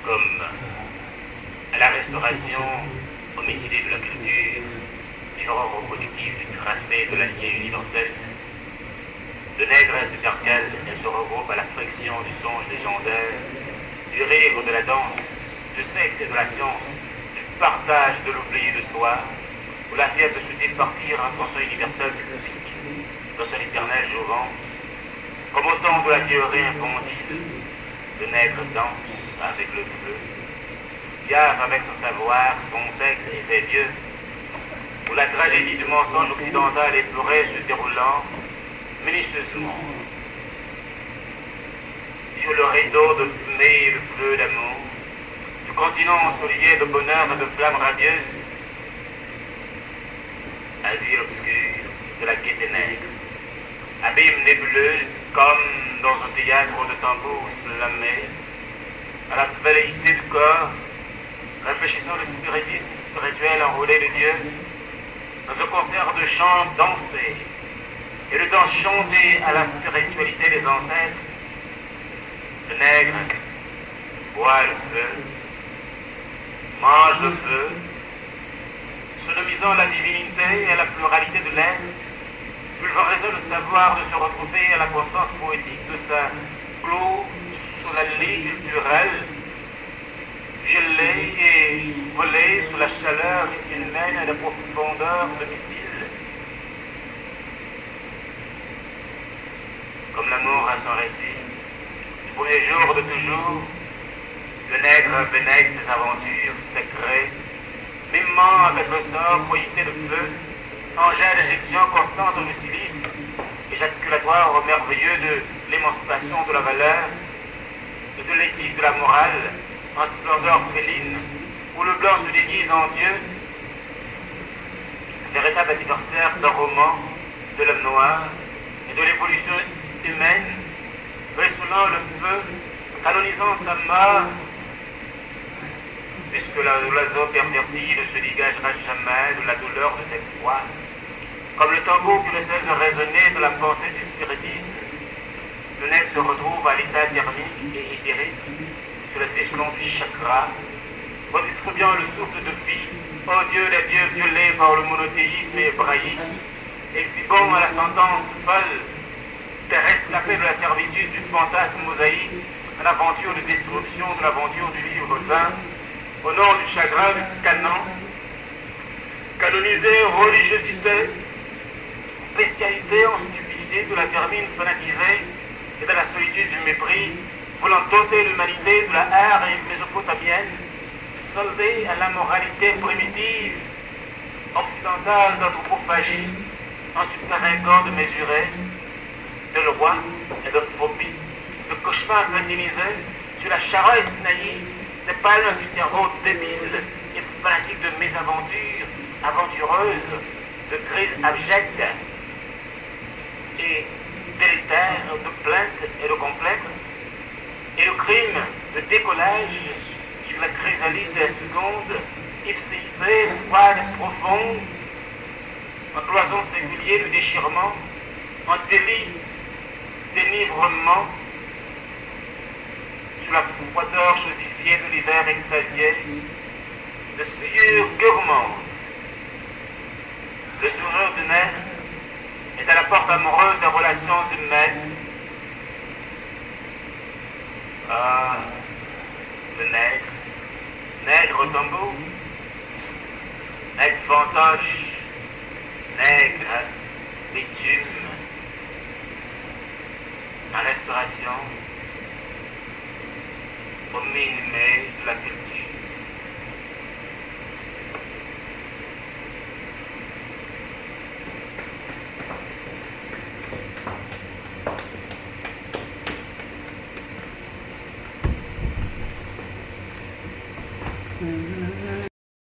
Comme à la restauration homicide de la culture, genre reproductif du tracé de la lignée universelle, le nègre s'intercale et se regroupe à la friction du songe légendaire, du rire de la danse, du sexe et de la science, du partage de l'oubli de soi, où la fièvre de se départir en tronçon universel s'explique dans son éternelle jouvence. Comme au temps de la théorie infantile, le nègre danse avec le feu, gave avec son savoir, son sexe et ses dieux, où la tragédie du mensonge occidental épuré se déroulant minutieusement sur le rideau de fumée et le feu d'amour, du continent ensoleillé de bonheur et de flammes radieuses, asile obscur de la gaieté nègre, abîme nébuleuse comme dans un théâtre de tambours slamés, à la velléité du corps, réfléchissant le spiritisme spirituel enrôlé de Dieu, dans un concert de chants dansés, et le danse chanté à la spiritualité des ancêtres, le nègre boit le feu, mange le feu, sonomisant la divinité et la pluralité de l'être, pulvérisant le savoir de se retrouver à la constance poétique de sa glosolalie culturelle, violée et volée sous la chaleur humaine et la profondeur de missiles. Comme l'amour a son récit, du premier jour de toujours, le nègre vénègue ses aventures sacrées, mimant avec le sort proyecté de feu, engin d'injection constante de silice, éjaculatoire au merveilleux de l'émancipation de la valeur, et de l'éthique de la morale, en splendeur féline, où le blanc se déguise en Dieu, véritable adversaire d'un roman, de l'homme noir et de l'évolution humaine, ressoulant le feu, canonisant sa mort, puisque l'oiseau perverti ne se dégagera jamais de la douleur de cette proie, comme le tambour qui ne cesse de résonner de la pensée du spiritisme. Le nègre se retrouve à l'état thermique et éthérique, sur les échelons du chakra, redistribuant le souffle de vie aux dieux des dieux violés par le monothéisme hébraïque, exhibant à la sentence folle des rescapés de la servitude du fantasme mosaïque à l'aventure de destruction de l'aventure du livre saint, au nom du chagrin du canon, canonisé religiosité, spécialité en stupidité de la vermine fanatisée et de la solitude du mépris, voulant doter l'humanité de la ère mésopotamienne, soldée à la moralité primitive, occidentale d'anthropophagie, en super-ego de mesuré, de loi et de phobie, de cauchemars crétinisés sur la Chara et Sinaï, des palmes du cerveau débile et fanatique de mésaventures aventureuses, de crises abjectes et délétères, de plaintes et de complètes, et le crime de décollage sur la chrysalide des secondes, ipséité, froide et profonde, un cloison singulier de déchirement, un délit d'énivrement, sous la froideur chosifiée de l'hiver extasié, de souillure gourmande. Le sourire du nègre est à la porte amoureuse des relations humaines. Ah, le nègre, nègre au tambour, nègre fantoche, nègre bitume, en restauration, au minimum de la culture.